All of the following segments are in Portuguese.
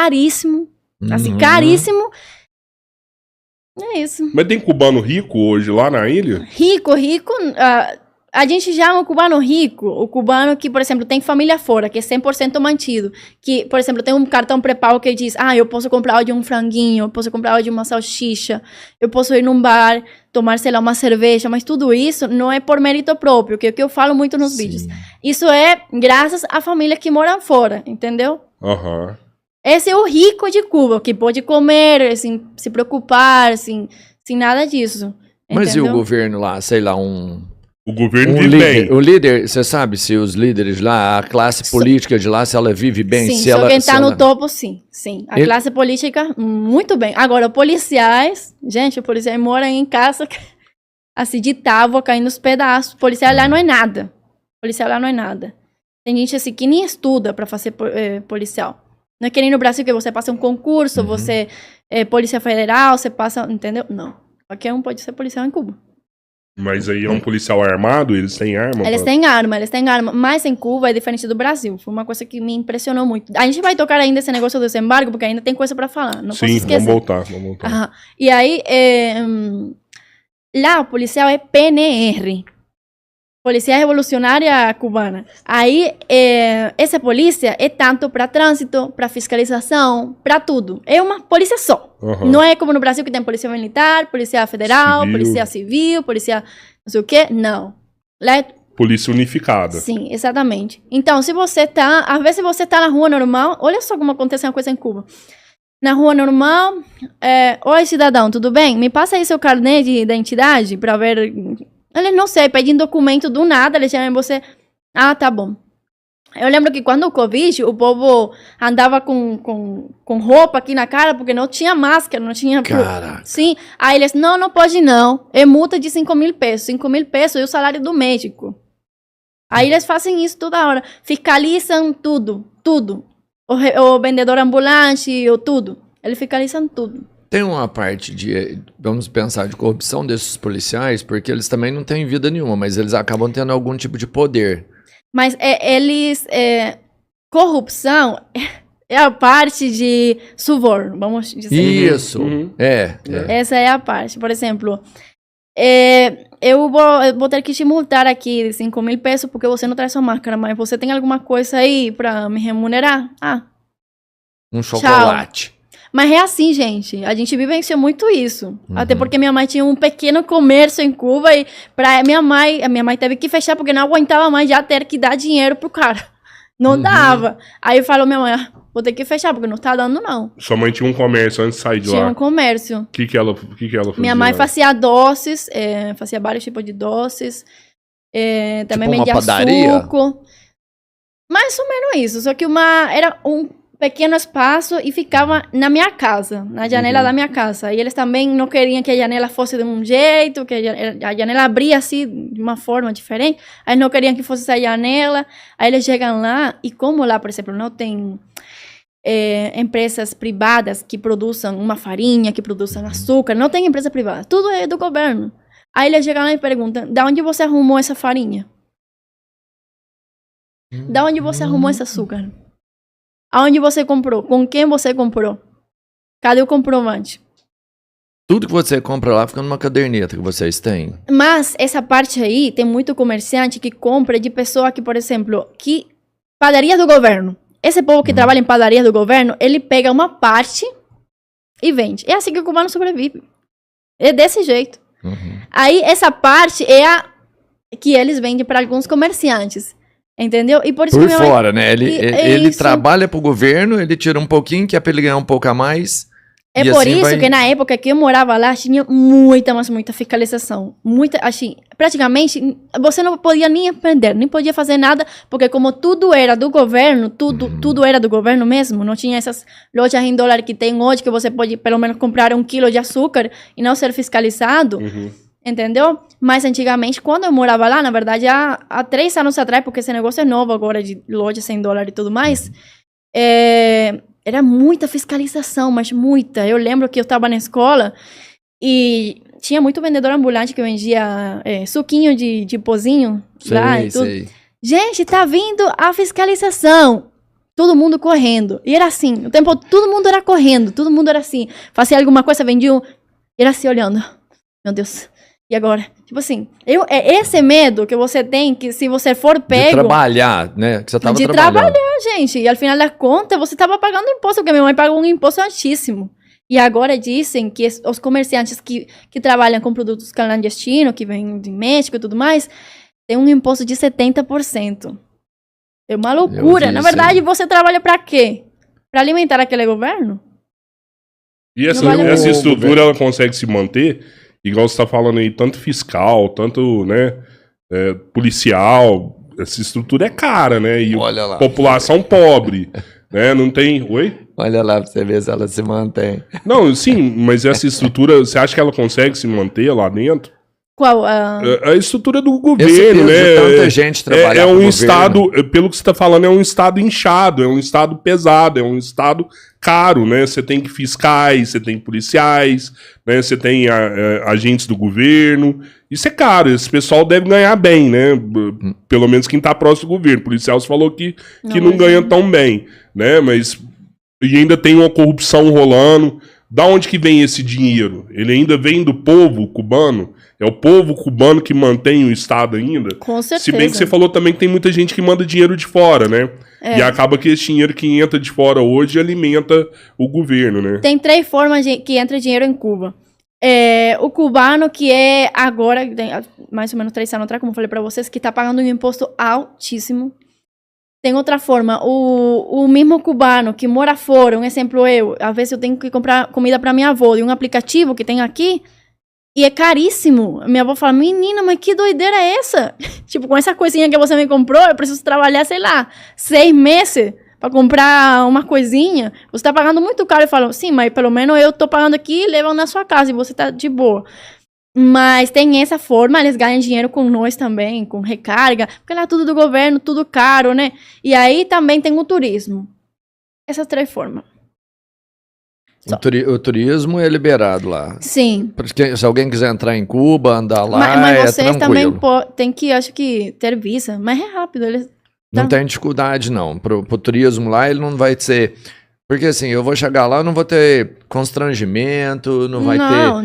caríssimo. Assim, caríssimo. É isso. Mas tem cubano rico hoje lá na ilha? Rico. A gente chama o cubano rico, o cubano que, por exemplo, tem família fora, que é 100% mantido. Que, por exemplo, tem um cartão pré-pago que diz, eu posso comprar hoje um franguinho, eu posso comprar hoje uma salsicha, eu posso ir num bar, tomar, sei lá, uma cerveja, mas tudo isso não é por mérito próprio, que é o que eu falo muito nos vídeos. Isso é graças à família que mora fora, entendeu? Aham. Esse é o rico de Cuba, que pode comer, assim, se preocupar, assim, sem nada disso. Mas entendeu? e o governo lá, sei lá, O governo um vive líder, bem. o líder, você sabe se os líderes lá, a classe política de lá, se ela vive bem, Sim, se só ela... quem se tá ela... no topo, sim. A classe política, muito bem. Agora, policiais, gente, os policiais moram em casa, assim, de tábua, caindo nos pedaços. Policial lá não é nada. Tem gente, assim, que nem estuda pra fazer policial. Não é que nem no Brasil que você passa um concurso, você é polícia federal, você passa, entendeu? Não. Qualquer um pode ser policial em Cuba. Mas aí é um policial armado? Eles têm arma? Eles têm arma, mas em Cuba é diferente do Brasil. Foi uma coisa que me impressionou muito. A gente vai tocar ainda esse negócio do desembargo, porque ainda tem coisa pra falar. Não posso esquecer. Vamos voltar. E aí, lá o policial é PNR. Polícia Revolucionária Cubana. Aí, essa polícia é tanto para trânsito, para fiscalização, para tudo. É uma polícia só. Não é como no Brasil que tem polícia militar, polícia federal, polícia civil, polícia não sei o quê. Não. Lá é... Polícia unificada. Sim, exatamente. Então, se você tá... Às vezes você tá na rua normal... Olha só como acontece uma coisa em Cuba. Na rua normal... Oi, cidadão, tudo bem? Me passa aí seu carnê de identidade para ver... Eles não sei, pedem documento do nada, eles chamam você... tá bom. Eu lembro que quando o Covid, o povo andava com roupa aqui na cara, porque não tinha máscara, não tinha... Caraca. Sim, aí eles, não pode não. É multa de 5.000 pesos. 5.000 pesos é o salário do médico. Aí eles fazem isso toda hora. Fiscalizam tudo. O vendedor ambulante, tudo. Eles fiscalizam tudo. Tem uma parte de, vamos pensar, de corrupção desses policiais, porque eles também não têm vida nenhuma, mas eles acabam tendo algum tipo de poder. Mas corrupção é a parte de suborno, vamos dizer. Isso, Essa é a parte. Por exemplo, eu vou ter que te multar aqui 5.000 pesos porque você não traz sua máscara, mas você tem alguma coisa aí pra me remunerar? Um chocolate. Tchau. Mas é assim, gente. A gente vivenciou muito isso. Até porque minha mãe tinha um pequeno comércio em Cuba e a minha mãe teve que fechar porque não aguentava mais já ter que dar dinheiro pro cara. Não dava. Aí falou minha mãe, vou ter que fechar porque não tá dando não. Sua mãe tinha um comércio antes de sair de lá? Tinha um comércio. O que ela fazia? Minha mãe fazia doces, fazia vários tipos de doces. Também tipo vendia padaria? suco. Mais ou menos isso. Só que era um pequeno espaço e ficava na minha casa, na janela da minha casa. E eles também não queriam que a janela fosse de um jeito, que a janela abria assim, de uma forma diferente. Aí não queriam que fosse essa janela. Aí eles chegam lá e como lá, por exemplo, não tem empresas privadas que produzam uma farinha, que produzam açúcar, não tem empresa privada. Tudo é do governo. Aí eles chegam lá e perguntam, de onde você arrumou essa farinha? De onde você arrumou esse açúcar? Aonde você comprou? Com quem você comprou? Cadê o comprovante? Tudo que você compra lá fica numa caderneta que vocês têm. Mas essa parte aí, tem muito comerciante que compra de pessoa que, por exemplo, padarias do governo. Esse povo que trabalha em padarias do governo, ele pega uma parte e vende. É assim que o cubano sobrevive. É desse jeito. Aí essa parte é a que eles vendem para alguns comerciantes. Entendeu? E por isso Por que fora, né? Ele trabalha pro governo, ele tira um pouquinho, que é pra ele ganhar um pouco a mais. É por assim isso que na época que eu morava lá, tinha muita fiscalização. Assim, praticamente, você não podia nem aprender, nem podia fazer nada, porque como tudo era do governo, tudo era do governo mesmo, não tinha essas lojas em dólar que tem hoje, que você pode pelo menos comprar 1 quilo de açúcar e não ser fiscalizado. Entendeu? Mas antigamente, quando eu morava lá, na verdade, há 3 anos atrás, porque esse negócio é novo agora, de loja sem dólar e tudo mais, era muita fiscalização, mas muita. Eu lembro que eu estava na escola e tinha muito vendedor ambulante que vendia suquinho de pozinho lá e tudo. Sei. Gente, tá vindo a fiscalização. Todo mundo correndo. E era assim, o tempo todo mundo era correndo, todo mundo era assim. Fazia alguma coisa, vendia era assim, olhando. Meu Deus, e agora? Tipo assim, é esse medo que você tem, que se você for pego... De trabalhar, né? Que você tava trabalhando. Gente. E ao final da conta, você tava pagando imposto, porque minha mãe pagou um imposto altíssimo. E agora dizem que os comerciantes que trabalham com produtos clandestinos, que vêm de México e tudo mais, tem um imposto de 70%. É uma loucura. Na verdade, você trabalha para quê? Para alimentar aquele governo? E essa estrutura, ela consegue se manter, igual você está falando aí, tanto fiscal, tanto, né, policial. Essa estrutura é cara, né? E olha lá, população pobre, né? Não tem... Oi? Olha lá pra você ver se ela se mantém. Não, sim, mas essa estrutura, você acha que ela consegue se manter lá dentro? Qual? A estrutura do governo, né? Tanta gente trabalhar um estado, pelo que você está falando, é um estado inchado, é um estado pesado, é um estado caro, né? Você tem fiscais, você tem policiais, né? Você tem agentes do governo. Isso é caro, esse pessoal deve ganhar bem, né? Pelo menos quem está próximo do governo. O policial falou que não ganha tão bem, né? Mas e ainda tem uma corrupção rolando. Da onde que vem esse dinheiro? Ele ainda vem do povo cubano? É o povo cubano que mantém o Estado ainda? Com certeza. Se bem que você falou também que tem muita gente que manda dinheiro de fora, né? E acaba que esse dinheiro que entra de fora hoje alimenta o governo, né? Tem 3 formas que entra dinheiro em Cuba. O cubano, que é agora, mais ou menos 3 anos atrás, como eu falei para vocês, que está pagando um imposto altíssimo. Tem outra forma, o mesmo cubano que mora fora, um exemplo às vezes eu tenho que comprar comida para minha avó de um aplicativo que tem aqui, e é caríssimo. Minha avó fala, menina, mas que doideira é essa? Tipo, com essa coisinha que você me comprou, eu preciso trabalhar, sei lá, 6 meses para comprar uma coisinha. Você tá pagando muito caro. Eu falo, sim, mas pelo menos eu tô pagando aqui e levam na sua casa e você tá de boa. Mas tem essa forma, eles ganham dinheiro com nós também, com recarga, porque lá é tudo do governo, tudo caro, né? E aí também tem o turismo. Essas 3 formas. O turismo é liberado lá. Sim. Porque se alguém quiser entrar em Cuba, andar lá, mas vocês tranquilo. também tem que, acho que, ter visa. Mas é rápido. Não tem dificuldade, não. Pro turismo lá, ele não vai ser... Porque assim, eu vou chegar lá, não vou ter constrangimento, não vai ter...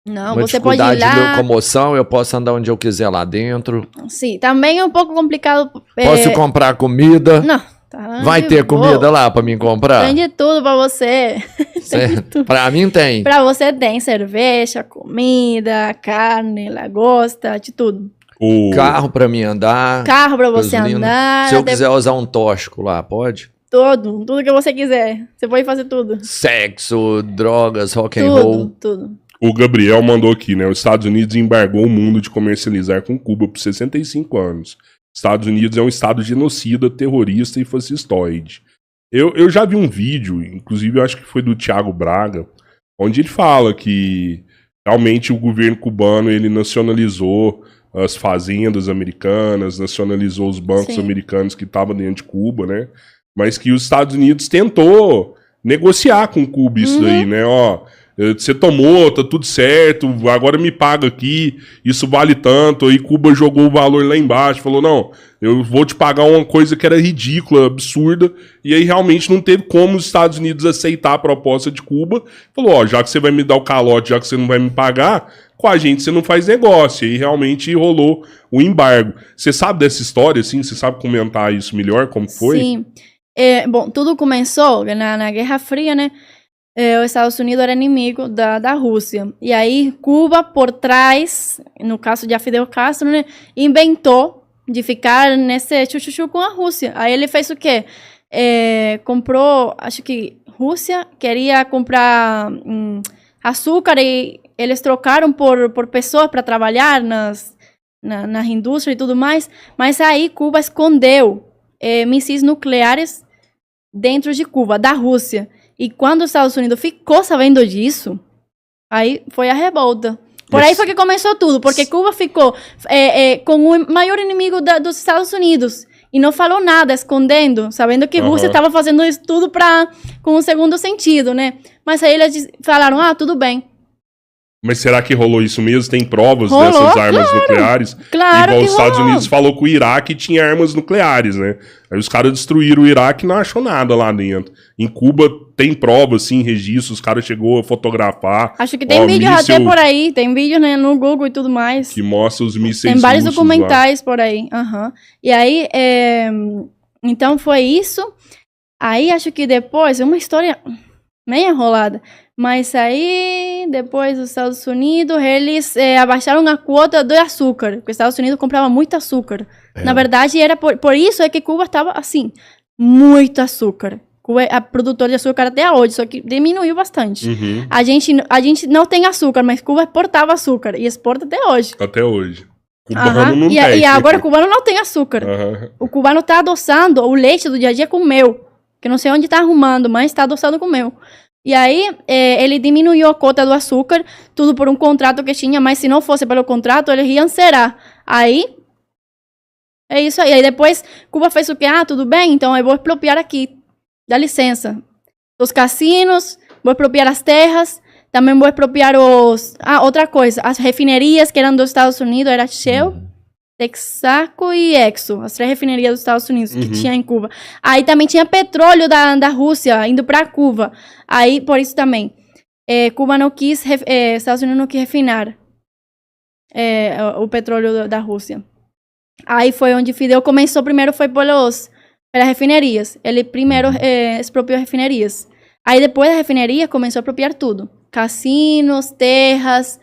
Não, uma você pode ir dificuldade lá... de locomoção, eu posso andar onde eu quiser lá dentro. Sim, também é um pouco complicado... Posso comprar comida? Não. Tá, vai ter comida lá pra mim comprar? Tem de tudo pra você. Pra mim tem. Pra você tem cerveja, comida, carne, lagosta, de tudo. Carro pra mim andar. Carro pra você andar. Se eu quiser usar um tóxico lá, pode? Tudo que você quiser. Você pode fazer tudo. Sexo, drogas, rock and roll. Tudo. O Gabriel mandou aqui, né? Os Estados Unidos embargou o mundo de comercializar com Cuba por 65 anos. Estados Unidos é um estado genocida, terrorista e fascistoide. Eu já vi um vídeo, inclusive eu acho que foi do Thiago Braga, onde ele fala que realmente o governo cubano ele nacionalizou as fazendas americanas, nacionalizou os bancos americanos que estavam dentro de Cuba, né? Mas que os Estados Unidos tentou negociar com Cuba isso daí, né? Ó, você tomou, tá tudo certo, agora me paga aqui, isso vale tanto. Aí Cuba jogou o valor lá embaixo, falou, não, eu vou te pagar uma coisa que era ridícula, absurda. E aí realmente não teve como os Estados Unidos aceitar a proposta de Cuba. Falou, ó, já que você vai me dar o calote, já que você não vai me pagar, com a gente você não faz negócio. E aí realmente rolou o embargo. Você sabe dessa história, assim? Você sabe comentar isso melhor, como foi? Sim. Bom, tudo começou na Guerra Fria, né? Os Estados Unidos era inimigo da Rússia. E aí, Cuba, por trás, no caso de Fidel Castro, né, inventou de ficar nesse chuchuchu com a Rússia. Aí ele fez o quê? Comprou, acho que Rússia queria comprar açúcar e eles trocaram por pessoas para trabalhar na indústria e tudo mais. Mas aí Cuba escondeu mísseis nucleares dentro de Cuba, da Rússia. E quando os Estados Unidos ficou sabendo disso, aí foi a revolta. Por aí foi que começou tudo, porque Cuba ficou com o maior inimigo dos Estados Unidos e não falou nada, escondendo, sabendo que a Rússia estava fazendo isso tudo com um segundo sentido, né? Mas aí eles falaram, tudo bem. Mas será que rolou isso mesmo? Tem provas Rolou, dessas armas nucleares? Claro Igual que os Estados rolou. Unidos falou que o Iraque tinha armas nucleares, né? Aí os caras destruíram o Iraque e não achou nada lá dentro. Em Cuba tem provas, sim, registros, os caras chegou a fotografar. Acho que tem vídeos até por aí, tem vídeos, né, no Google e tudo mais. Que mostra os mísseis Tem vários russos documentais por aí. E aí, então foi isso. Aí acho que depois, uma história meio enrolada, mas aí depois os Estados Unidos, eles abaixaram a quota do açúcar, porque os Estados Unidos comprava muito açúcar. Na verdade, era por isso é que Cuba estava assim, muito açúcar. Cuba é a produtora de açúcar até hoje, só que diminuiu bastante. Uhum. A gente não tem açúcar, mas Cuba exportava açúcar e exporta até hoje. Até hoje. Cubano não tem. E agora o cubano não tem açúcar. O cubano tá adoçando o leite do dia a dia com mel. Que não sei onde tá arrumando, mas tá adoçando com mel. E aí, ele diminuiu a cota do açúcar, tudo por um contrato que tinha, mas se não fosse pelo contrato, eles iam zerar. Aí, é isso aí. Aí depois, Cuba fez o quê? Ah, tudo bem, então eu vou expropriar aqui. Dá licença. Os cassinos, vou expropriar as terras, também vou expropriar os... Ah, outra coisa, as refinerias que eram dos Estados Unidos, era Shell, Texaco e Exxon, as 3 refinerias dos Estados Unidos que tinha em Cuba. Aí também tinha petróleo da Rússia indo para Cuba. Aí, por isso também, Cuba não quis, Estados Unidos não quis refinar o petróleo da Rússia. Aí foi onde Fidel começou, primeiro foi pelas refinerias. Ele primeiro expropriou refinerias. Aí depois da refineria começou a apropriar tudo. Cassinos, terras...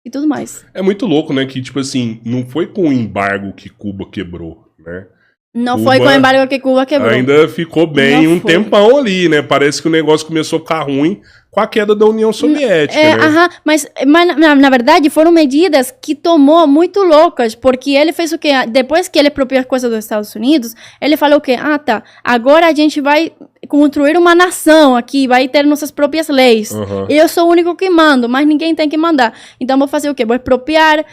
e tudo mais. É muito louco, né? Que, tipo assim, não foi com o embargo que Cuba quebrou, né? Não Cuba foi com o embargo que Cuba quebrou. Ainda ficou bem Não um foi. tempão ali, né? Parece que o negócio começou a ficar ruim com a queda da União Soviética, né? Mas na verdade foram medidas que tomou muito loucas, porque ele fez o quê? Depois que ele expropriou as coisas dos Estados Unidos, ele falou o quê? Ah, tá, agora a gente vai construir uma nação aqui, vai ter nossas próprias leis. Eu sou o único que mando, mas ninguém tem que mandar. Então vou fazer o quê? Vou expropriar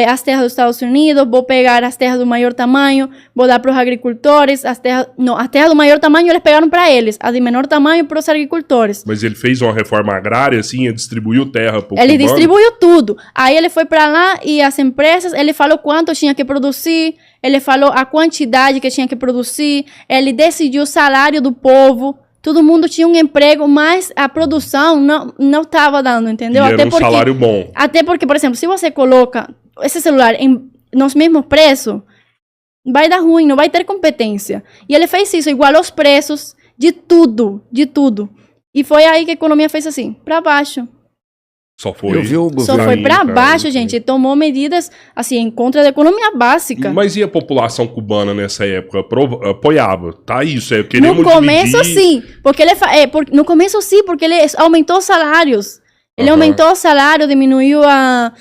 as terras dos Estados Unidos, vou pegar as terras do maior tamanho, vou dar para os agricultores, as terras do maior tamanho eles pegaram para eles, as de menor tamanho para os agricultores. Mas ele fez uma reforma agrária, assim, distribuiu terra pro Ele cubano? distribuiu tudo. Aí ele foi para lá e as empresas, ele falou quanto tinha que produzir, ele falou a quantidade que tinha que produzir, ele decidiu o salário do povo, todo mundo tinha um emprego, mas a produção não estava dando, entendeu? E era um salário bom. Até porque, por exemplo, se você coloca esse celular nos mesmos preços, vai dar ruim, não vai ter competência. E ele fez isso, igualou os preços de tudo, de tudo. E foi aí que a economia fez assim, para baixo. Só foi. Eu vi o Só governo. foi para baixo, cara, gente. E tomou medidas, assim, em contra da economia básica. Mas e a população cubana nessa época? Apoiava, tá? Isso, queremos No começo, dividir... sim. Porque no começo, sim, porque ele aumentou os salários. Ele aumentou o salário, diminuiu a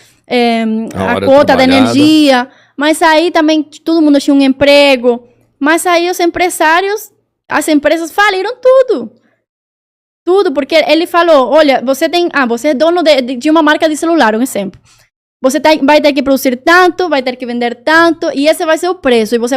cota da energia. Mas aí também todo mundo tinha um emprego. Mas aí os empresários, as empresas faliram tudo. Tudo, porque ele falou, olha, você é dono de uma marca de celular, um exemplo. Você vai ter que produzir tanto, vai ter que vender tanto, e esse vai ser o preço. E você